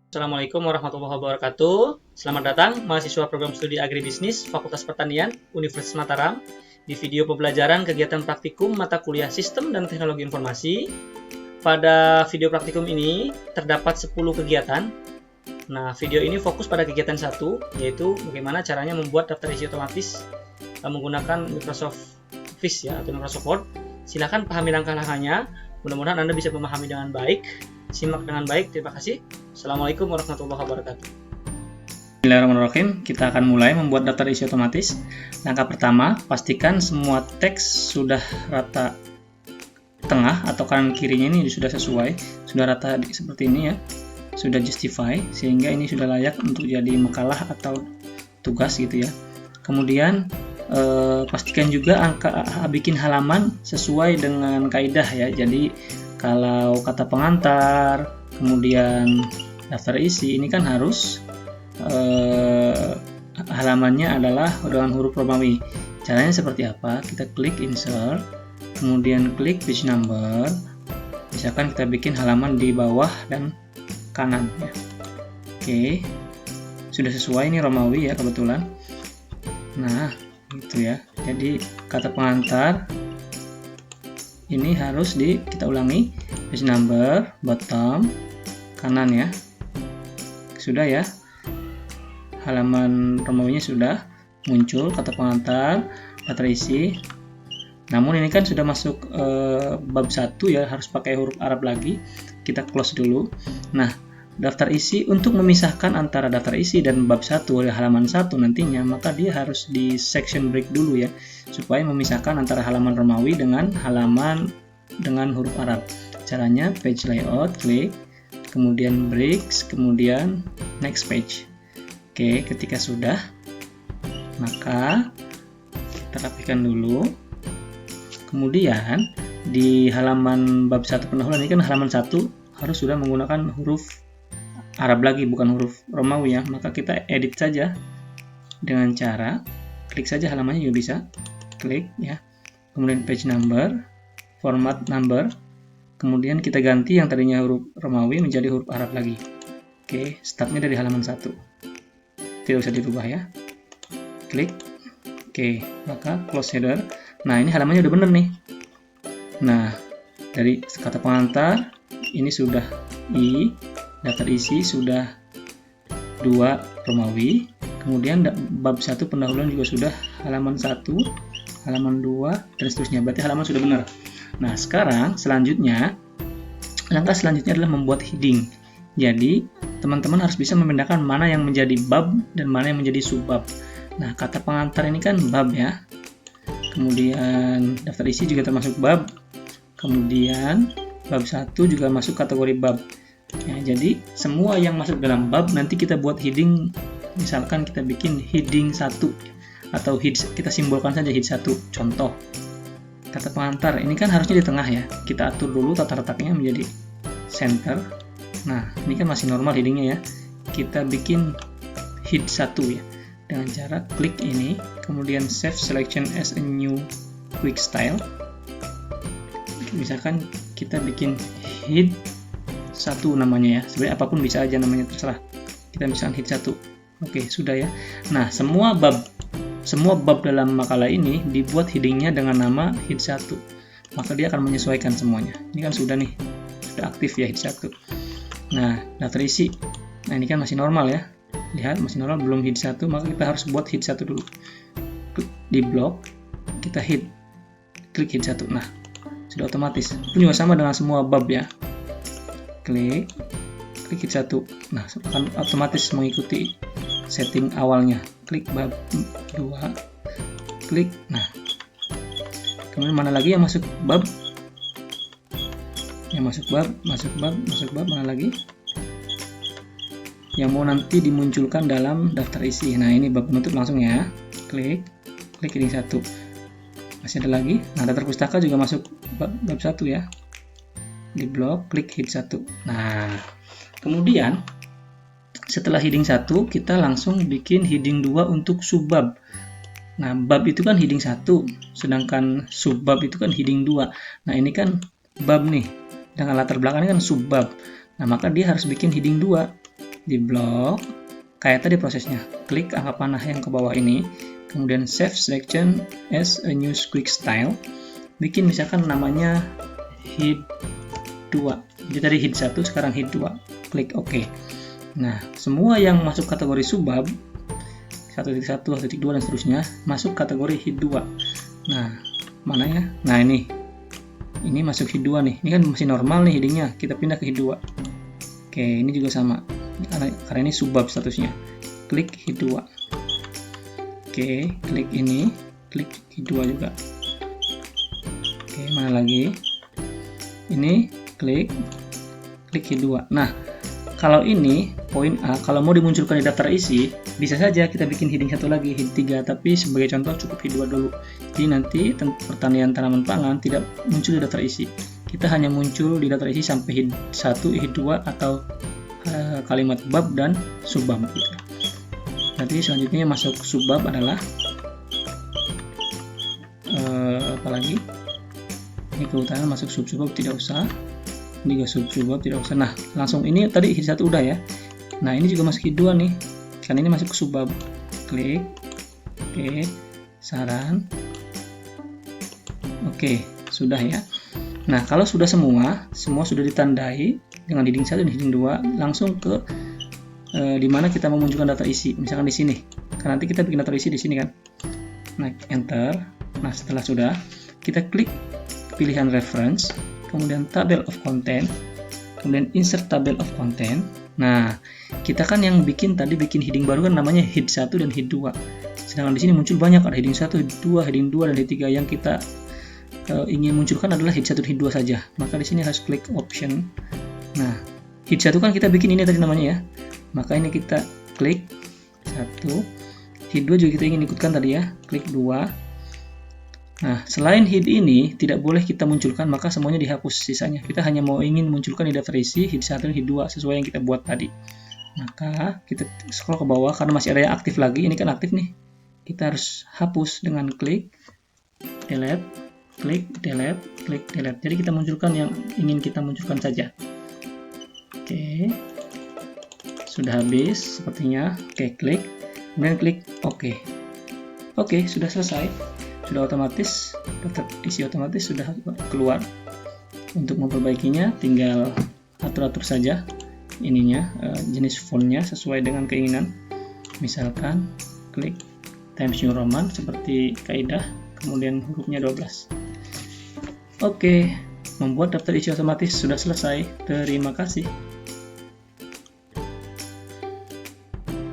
Assalamualaikum warahmatullahi wabarakatuh. Selamat datang mahasiswa program studi Agribisnis Fakultas Pertanian Universitas Mataram di video pembelajaran kegiatan praktikum mata kuliah Sistem dan Teknologi Informasi. Pada video praktikum ini terdapat 10 kegiatan. Nah, video ini fokus pada kegiatan 1, yaitu bagaimana caranya membuat daftar isi otomatis menggunakan Microsoft Office atau Microsoft Word. Silakan pahami langkah-langkahnya. Mudah-mudahan Anda bisa memahami dengan baik. Simak dengan baik. Terima kasih. Assalamualaikum warahmatullahi wabarakatuh. Bismillahirrahmanirrahim. Kita akan mulai membuat daftar isi otomatis. Langkah pertama, pastikan semua teks sudah rata tengah atau kanan kirinya ini sudah sesuai, sudah rata seperti ini ya. Sudah justify sehingga ini sudah layak untuk jadi makalah atau tugas gitu ya. Kemudian pastikan juga bikin halaman sesuai dengan kaidah ya. Jadi kalau kata pengantar, kemudian daftar isi, ini kan harus halamannya adalah dengan huruf Romawi. Caranya seperti apa? Kita klik insert, kemudian klik page number. Misalkan kita bikin halaman di bawah dan kanan ya. Oke, sudah sesuai ini Romawi ya kebetulan. Nah gitu ya, jadi kata pengantar ini harus kita ulangi, page number bottom kanan ya. Sudah ya, halaman Romawinya sudah muncul, kata pengantar, daftar isi. Namun ini kan sudah masuk bab 1 ya, harus pakai huruf Arab lagi. Kita close dulu. Nah, daftar isi, untuk memisahkan antara daftar isi dan bab 1 oleh halaman 1 nantinya, maka dia harus di section break dulu ya, supaya memisahkan antara halaman Romawi dengan halaman dengan huruf Arab. Caranya page layout, klik, kemudian breaks, kemudian next page. Oke, ketika sudah, maka kita rapikan dulu. Kemudian di halaman bab 1 pendahuluan ini kan halaman 1 harus sudah menggunakan huruf Arab lagi, bukan huruf Romawi ya. Maka kita edit saja dengan cara klik saja halamannya juga bisa, klik ya. Kemudian page number, format number, kemudian kita ganti yang tadinya huruf Romawi menjadi huruf Arab lagi. Oke, startnya dari halaman 1, tidak usah dirubah ya. Klik. Oke, maka close header. Nah, ini halamannya udah bener nih. Nah, dari kata pengantar ini sudah daftar isi sudah 2 Romawi, kemudian bab 1 pendahuluan juga sudah halaman 1, halaman 2 dan seterusnya. Berarti halaman sudah benar. Nah, sekarang langkah selanjutnya adalah membuat heading. Jadi, teman-teman harus bisa membedakan mana yang menjadi bab dan mana yang menjadi subbab. Nah, kata pengantar ini kan bab ya. Kemudian daftar isi juga termasuk bab. Kemudian bab 1 juga masuk kategori bab. Ya, jadi semua yang masuk dalam bab nanti kita buat heading. Misalkan kita bikin heading 1 atau kita simbolkan saja head 1. Contoh, kata pengantar ini kan harusnya di tengah ya. Kita atur dulu tata letaknya menjadi center. Nah, ini kan masih normal headingnya ya. Kita bikin head 1 ya, dengan cara klik ini, kemudian save selection as a new quick style. Misalkan kita bikin head 1 namanya ya, sebenarnya apapun bisa aja namanya, terserah. Kita misalkan head 1. Oke, sudah ya. Nah, semua bab dalam makalah ini dibuat headingnya dengan nama head 1. Maka dia akan menyesuaikan semuanya. Ini kan sudah nih, sudah aktif ya head 1. Nah, daftar isi. Nah, ini kan masih normal ya. Lihat, masih normal, belum head 1, maka kita harus buat head 1 dulu. Di blok, kita klik head 1. Nah, sudah otomatis. Itu juga sama dengan semua bab ya. Klik head 1. Nah, akan otomatis mengikuti setting awalnya. Klik bab 2, klik. Nah, kemudian mana lagi yang masuk bab? Yang masuk bab, mana lagi? Yang mau nanti dimunculkan dalam daftar isi. Nah, ini bab penutup langsung ya. Klik heading 1. Masih ada lagi. Nah, daftar pustaka juga masuk bab 1 ya. Di blok, klik head 1. Nah, kemudian setelah heading 1, kita langsung bikin heading 2 untuk subbab. Nah, bab itu kan heading 1, sedangkan subbab itu kan heading 2. Nah, ini kan bab nih, dengan latar belakangnya kan subbab. Nah, maka dia harus bikin heading 2. di blok, kayak tadi prosesnya. Klik angka panah yang ke bawah ini, kemudian save selection as a new quick style. Bikin misalkan namanya hid 2. Jadi tadi hid 1, sekarang hid 2. Klik OK. Nah, semua yang masuk kategori subbab 1.1, 1.2 dan seterusnya masuk kategori hid 2. Nah, mana ya? Nah, ini masuk hid 2 nih. Ini kan masih normal nih headingnya. Kita pindah ke hid 2. Oke, ini juga sama. Karena ini subbab statusnya. Klik hid 2. Oke, klik ini, klik hid 2 juga. Oke, mana lagi? Ini klik hid 2. Nah, kalau ini poin A, kalau mau dimunculkan di daftar isi, bisa saja kita bikin heading satu lagi, hid 3, tapi sebagai contoh cukup hid 2 dulu. Jadi nanti pertanian tanaman pangan tidak muncul di daftar isi. Kita hanya muncul di daftar isi sampai hid 1, hid 2 atau kalimat bab dan subbab gitu. Nanti selanjutnya masuk subbab adalah apalagi? Ini kehutanan masuk subbab tidak usah. Ini juga subbab tidak usah. Nah, langsung ini tadi hid 1 udah ya. Nah, ini juga masuk hid 2 nih. Karena ini masuk ke subbab. Klik. Oke. Saran. Oke, sudah ya. Nah, kalau sudah semua sudah ditandai dengan heading 1 dan heading 2, langsung ke di mana kita memunculkan data isi. Misalkan di sini. Karena nanti kita bikin data isi di sini kan. Nah, enter. Nah, setelah sudah, kita klik pilihan reference, kemudian table of content, kemudian insert table of content. Nah, kita kan yang bikin heading baru kan namanya hid 1 dan hid 2. Sedangkan di sini muncul banyak, ada heading 1, heading 2, heading 2 dan heading 3. Yang kita ingin munculkan adalah hid 1 dan hid 2 saja. Maka di sini harus klik option. Nah, hid 1 kan kita bikin ini tadi namanya ya. Maka ini kita klik 1. Hid 2 juga kita ingin ikutkan tadi ya. Klik 2. Nah, selain hid ini tidak boleh kita munculkan, maka semuanya dihapus sisanya. Kita hanya mau ingin munculkan di daftar isi hid 1 dan hid 2 sesuai yang kita buat tadi. Maka kita scroll ke bawah karena masih ada yang aktif lagi. Ini kan aktif nih. Kita harus hapus dengan klik delete, klik delete, klik delete. Jadi kita munculkan yang ingin kita munculkan saja. Oke. Sudah habis sepertinya. Oke, klik. Kemudian klik OK. Oke, sudah selesai. Sudah otomatis, daftar isi otomatis sudah keluar. Untuk memperbaikinya tinggal atur-atur saja ininya, jenis fontnya sesuai dengan keinginan. Misalkan klik Times New Roman seperti kaidah, kemudian hurufnya 12. Oke, membuat daftar isi otomatis sudah selesai. Terima kasih.